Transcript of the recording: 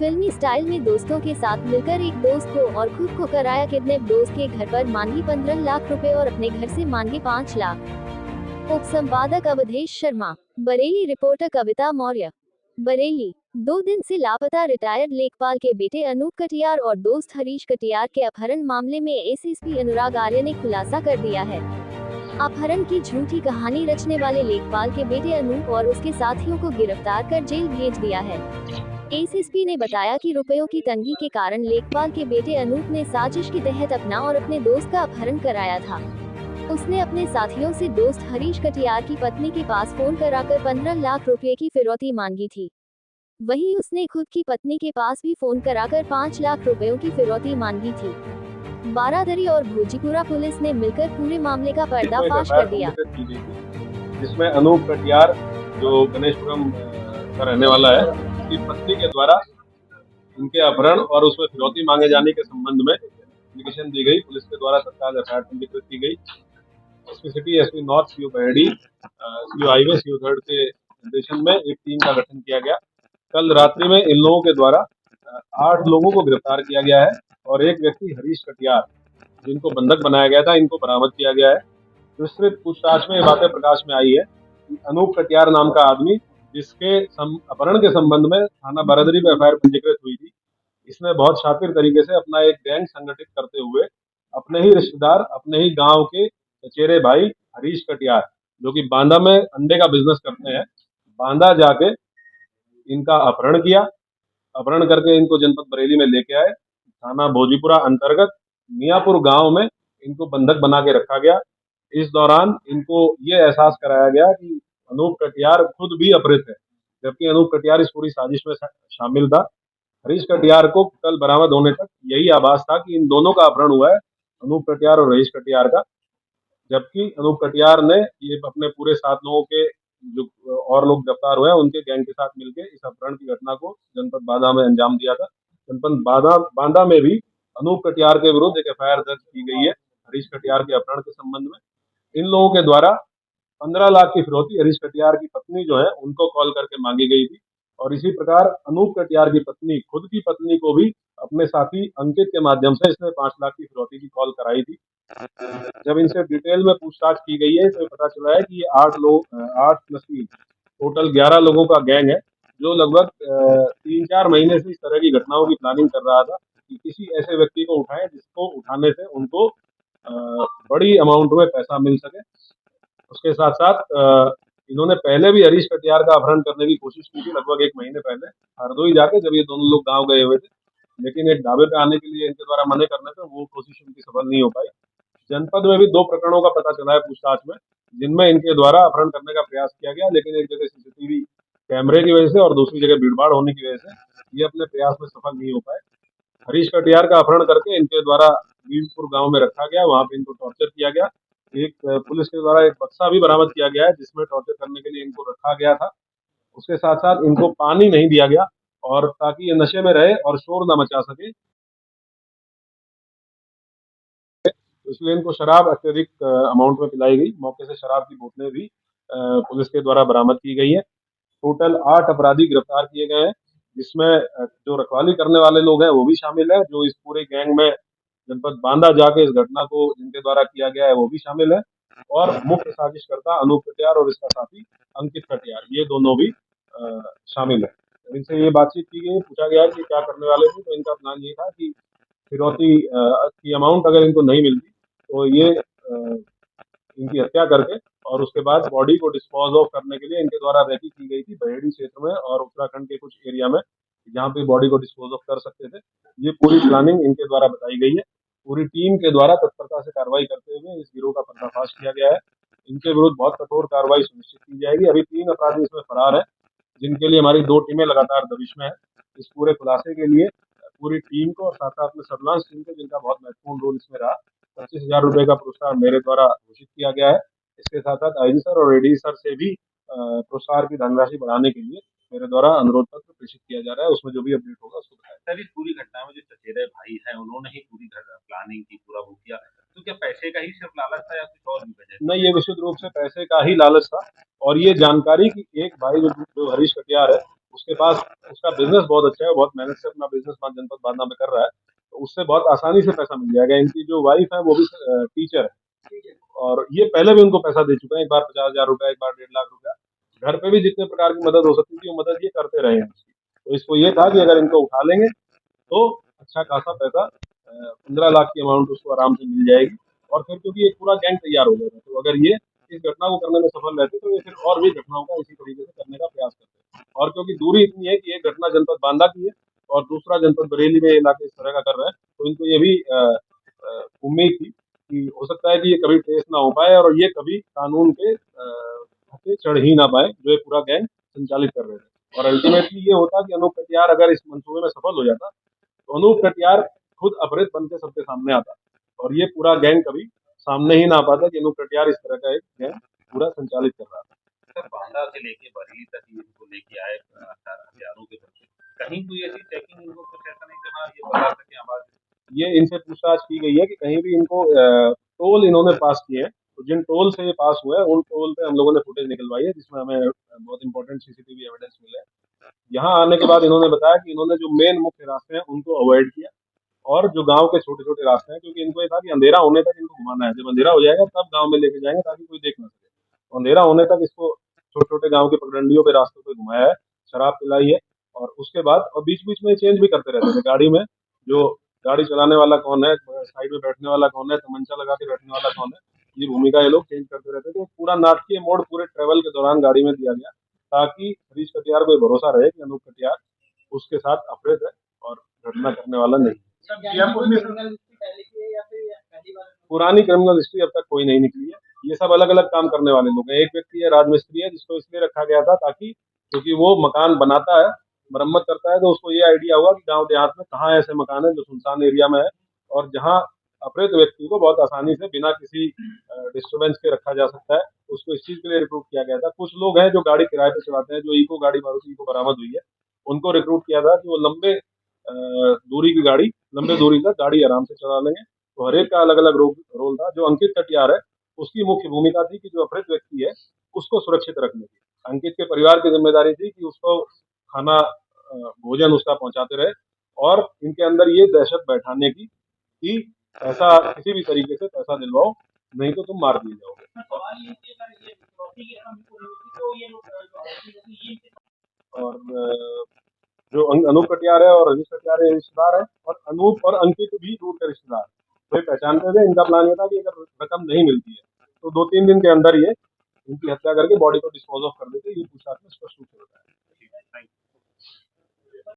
फिल्मी स्टाइल में दोस्तों के साथ मिलकर एक दोस्त को और खुद को कराया किडनैप। दोस्त के घर पर मांगी 15 लाख रुपए और अपने घर से मांगे 5 लाख। उप संपादक अवधेश शर्मा, बरेली। रिपोर्टर कविता मौर्य, बरेली। 2 दिन से लापता रिटायर्ड लेखपाल के बेटे अनूप कटियार और दोस्त हरीश कटियार के अपहरण मामले में एसएसपी अनुराग आर्य ने खुलासा कर दिया है। अपहरण की झूठी कहानी रचने वाले लेखपाल के बेटे अनूप और उसके साथियों को गिरफ्तार कर जेल भेज दिया है। एसएसपी ने बताया कि रुपयों की तंगी के कारण लेखपाल के बेटे अनूप ने साजिश के तहत अपना और अपने दोस्त का अपहरण कराया था। उसने अपने साथियों से दोस्त हरीश कटियार की पत्नी के पास फोन कराकर 15 लाख रुपए की फिरौती मांगी थी। वहीं उसने खुद की पत्नी के पास भी फोन कराकर 5 लाख रुपयों की फिरौती मांगी थी। बारादरी और भोजीपुरा पुलिस ने मिलकर पूरे मामले का पर्दाफाश कर दिया, जिसमें अनूप कटियार जो गणेशपुरम का रहने वाला है, उसकी पत्नी के द्वारा उनके अपहरण और उसमें फिरौती मांगे जाने के संबंध में एप्लीकेशन दी गई। पुलिस के द्वारा तत्काल एफआईआर पंजीकृत की गई। SP city, SP north, CO Baheri, CO highway, CO third के निर्देशन में एक टीम का गठन किया गया। कल रात्रि में इन लोगों के द्वारा 8 लोगों को गिरफ्तार किया गया है और एक व्यक्ति हरीश कटियार, जिनको बंधक बनाया गया था, इनको बरामद किया गया है। विस्तृत पूछताछ में ये बातें प्रकाश में आई है कि अनूप कटियार नाम का आदमी, जिसके अपहरण के संबंध में थाना बारादरी में एफआईआर पंजीकृत हुई थी, इसने बहुत शातिर तरीके से अपना एक गैंग संगठित करते हुए अपने ही रिश्तेदार, अपने ही गांव के चचेरे भाई हरीश कटियार, जो कि बांदा में अंडे का बिजनेस करते हैं, बांदा जाके इनका अपहरण किया। अपहरण करके इनको जनपद बरेली में लेके आए। थाना भोजीपुरा अंतर्गत मियापुर गांव में इनको बंधक बना के रखा गया। इस दौरान इनको ये एहसास कराया गया कि अनूप कटियार खुद भी अपहृत है, जबकि अनूप कटियार इस पूरी साजिश में शामिल था। हरीश कटियार को कल बरामद होने तक यही आभास था कि इन दोनों का अपहरण हुआ है, अनूप कटियार और हरीश कटियार का। जबकि अनूप कटियार ने ये अपने पूरे 7 लोगों के जो और लोग गिरफ्तार हुए हैं, उनके गैंग के साथ मिलकर इस अपहरण की घटना को जनपद बांदा में अंजाम दिया था। जनपद बांदा में भी अनूप कटियार के विरुद्ध एक एफआईआर दर्ज की गई है हरीश कटियार के अपहरण के संबंध में। इन लोगों के द्वारा 15 लाख की फिरौती हरीश कटियार की पत्नी जो है उनको कॉल करके मांगी गई थी और इसी प्रकार अनूप कटियार की पत्नी, खुद की पत्नी को भी अपने साथी अंकित के माध्यम से इसने 5 लाख की फिरौती की कॉल कराई थी। जब इनसे डिटेल में पूछताछ की गई है तो पता चला है कि ये 8 प्लस 3 टोटल 11 लोगों का गैंग है, जो लगभग 3-4 महीने से इस तरह की घटनाओं की प्लानिंग कर रहा था कि किसी ऐसे व्यक्ति को उठाएं जिसको उठाने से उनको बड़ी अमाउंट में पैसा मिल सके। उसके साथ साथ इन्होंने पहले भी हरीश कटियार का अपहरण करने की कोशिश की थी, लगभग 1 महीने पहले हरदोई जाके, जब ये दोनों लोग गांव गए हुए थे, लेकिन एक ढाबे पे आने के लिए इनके द्वारा मना करने पे वो कोशिश उनकी सफल नहीं हो पाई। जनपद में भी 2 प्रकरणों का पता चला है पूछताछ में, जिनमें इनके द्वारा अपहरण करने का प्रयास किया गया, लेकिन एक जगह सीसीटीवी कैमरे की वजह से और दूसरी जगह भीड़भाड़ होने की वजह से ये अपने प्रयास में सफल नहीं हो पाए। हरीश कटियार का अपहरण करके इनके द्वारा वीरपुर गांव में रखा गया, वहां पे इनको टॉर्चर किया गया। एक पुलिस के द्वारा एक बक्सा भी बरामद किया गया है जिसमें टॉर्चर करने के लिए इनको रखा गया था। उसके साथ साथ इनको पानी नहीं दिया गया और ताकि ये नशे में रहे और शोर न मचा सके, इसलिए इनको शराब अत्यधिक अमाउंट में पिलाई गई। मौके से शराब की बोतलें भी पुलिस के द्वारा बरामद की गई है। टोटल 8 अपराधी गिरफ्तार किए गए हैं, जिसमें जो रखवाली करने वाले लोग हैं वो भी शामिल है, जो इस पूरे गैंग में जनपद बांदा जाके इस घटना को जिनके द्वारा किया गया है वो भी शामिल है, और मुख्य साजिशकर्ता अनूप कटियार और इसका साथी अंकित कटियार, ये दोनों भी शामिल है। इनसे ये बातचीत की गई, पूछा गया कि क्या करने वाले थे, तो इनका प्लान ये था कि फिरौती की अमाउंट अगर इनको नहीं मिलती तो ये इनकी हत्या करके और उसके बाद बॉडी को डिस्पोज ऑफ करने के लिए इनके द्वारा रैकी की गई थी बहेड़ी क्षेत्र में और उत्तराखंड के कुछ एरिया में, जहाँ पे बॉडी को डिस्पोज ऑफ कर सकते थे। ये पूरी प्लानिंग इनके द्वारा बताई गई है। पूरी टीम के द्वारा तत्परता से कार्रवाई करते हुए इस गिरोह का पर्दाफाश किया गया है। इनके विरुद्ध बहुत कठोर कार्रवाई सुनिश्चित की जाएगी। अभी 3 अपराधी इसमें फरार है, जिनके लिए हमारी 2 टीमें लगातार दबिश में है। इस पूरे खुलासे के लिए पूरी टीम को और साथ साथ में सर्विलांस टीम को, जिनका बहुत महत्वपूर्ण रोल इसमें रहा, 25,000 रुपए का पुरस्कार मेरे द्वारा घोषित किया गया है। इसके साथ साथ आईजी सर और एडी सर से भी पुरस्कार की धनराशि बढ़ाने के लिए मेरे द्वारा अनुरोध पत्र प्रेषित किया जा रहा है। उसमें जो भी अपडेट होगा उसको बताया। सर, इस पूरी घटना में जो चचेरे भाई हैं उन्होंने ही पूरी प्लानिंग की, पूरा वो किया, तो क्या पैसे का ही सिर्फ लालच था या कुछ और भी वजह? नहीं, ये विशुद्ध रूप से पैसे का ही लालच था और ये जानकारी कि एक भाई जो हरीश कटियार है उसके पास उसका बिजनेस बहुत अच्छा है, बहुत मेहनत से अपना बिजनेस जनपद बांदा में कर रहा है, तो उससे बहुत आसानी से पैसा मिल जाएगा। इनकी जो वाइफ है वो भी टीचर है, और ये पहले भी उनको पैसा दे चुके हैं, एक बार 50,000 रुपया, एक बार 1.5 लाख रुपया। घर पे भी जितने प्रकार की मदद हो सकती थी वो मदद ये करते रहे हैं। तो इसको ये था कि अगर इनको उठा लेंगे तो अच्छा खासा पैसा 15 लाख की अमाउंट उसको आराम से मिल जाएगी। और फिर क्योंकि एक पूरा गैंग तैयार हो गया था, तो अगर ये इस घटना को करने में सफल रहते तो ये फिर और भी घटनाओं का इसी तरीके से करने का प्रयास करते। और क्योंकि दूरी इतनी है कि एक घटना जनपद बांदा की है और दूसरा जनपद बरेली में इलाके इस तरह का कर रहे हैं, तो इनको ये भी उम्मीद थी कि हो सकता है कि ये कभी ट्रेस ना हो पाए और ये कभी कानून के हथे चढ़ ही ना पाए जो ये पूरा गैंग संचालित कर रहे थे। और अल्टीमेटली ये होता कि अनूप कटियार अगर इस मंसूबे में सफल हो जाता तो अनूप कटियार खुद अपराध बन के सबके सामने आता और ये पूरा गैंग कभी सामने ही ना आ पाता कि अनूप कटियार इस तरह का एक गैंग पूरा संचालित कर रहा था। सर बांदा से लेके बरेली तक ये इनको लेके आए हथियारों के बच्चे, कहीं कोई ऐसी चेकिंग इनको कुछ ऐसा नहीं जहाँ ये बता सके आवाज? ये इनसे पूछताछ की गई है कि कहीं भी इनको टोल इन्होंने पास किए हैं, तो जिन टोल से ये पास हुए हैं उन टोल पे हम लोगों ने फुटेज निकलवाई है जिसमें हमें बहुत इंपॉर्टेंट सीसीटीवी एविडेंस मिले हैं। यहाँ आने के बाद इन्होंने बताया कि इन्होंने जो मेन मुख्य रास्ते हैं उनको अवॉइड किया और जो गांव के छोटे छोटे रास्ते हैं, क्योंकि इनको ये था कि अंधेरा होने तक इनको घुमाना है, जब अंधेरा हो जाएगा तब गांव में लेके जाएंगे ताकि कोई देख ना सके। तो अंधेरा होने तक इसको छोटे छोटे गांव के पगडंडियों के रास्तों पे घुमाया है, शराब पिलाई है और उसके बाद और बीच बीच में चेंज भी करते रहते थे गाड़ी में, जो गाड़ी चलाने वाला कौन है, साइड में बैठने वाला कौन है, तमंचा लगा के बैठने वाला कौन है, ये भूमिका ये लोग चेंज करते रहते थे। पूरा नाटकीय मोड पूरे ट्रेवल के दौरान गाड़ी में दिया गया ताकि हरीश कटियार को ये भरोसा रहे कि अनूप कटियार उसके साथ अपराध है और घटना करने वाला नहीं। पुरानी क्रिमिनल हिस्ट्री अब तक कोई नहीं निकली है, ये सब अलग अलग काम करने वाले लोग हैं। एक व्यक्ति है राजमिस्त्री है जिसको इसलिए रखा गया था ताकि क्योंकि वो मकान बनाता है, मरम्मत करता है, तो उसको ये आइडिया हुआ कि गांव देहात में कहाँ ऐसे मकान है जो सुनसान एरिया में है और जहाँ अपराध व्यक्ति को बहुत आसानी से बिना किसी डिस्टर्बेंस के रखा जा सकता है, उसको इस चीज के लिए रिक्रूट किया गया था। कुछ लोग हैं जो गाड़ी किराए पे चलाते हैं, जो इको गाड़ी मारुति इको बरामद हुई है, उनको रिक्रूट किया था कि वो लंबे दूरी की गाड़ी, लंबे दूरी तक गाड़ी आराम से चला लेंगे। तो हर एक का अलग अलग रोल था। जो अंकित कटियार है उसकी मुख्य भूमिका थी कि जो अपराध व्यक्ति है उसको सुरक्षित रखने की। अंकित के परिवार की जिम्मेदारी थी कि उसको खाना भोजन उसका पहुंचाते रहे और इनके अंदर ये दहशत बैठाने की कि ऐसा किसी भी तरीके से पैसा दिलवाओ नहीं तो तुम मार दिए जाओगे। और जो अनूप कटियार है और रजनीश कटियार है रिश्तेदार है और अनूप और अंकित भी दूर के रिश्तेदार, तो ये पहचानते थे। इनका प्लान ये था कि अगर रकम नहीं मिलती है तो 2-3 दिन के अंदर ये इनकी हत्या करके बॉडी को डिस्पोज ऑफ कर देते। ये पूछताछ में स्पष्ट रूप से बताया।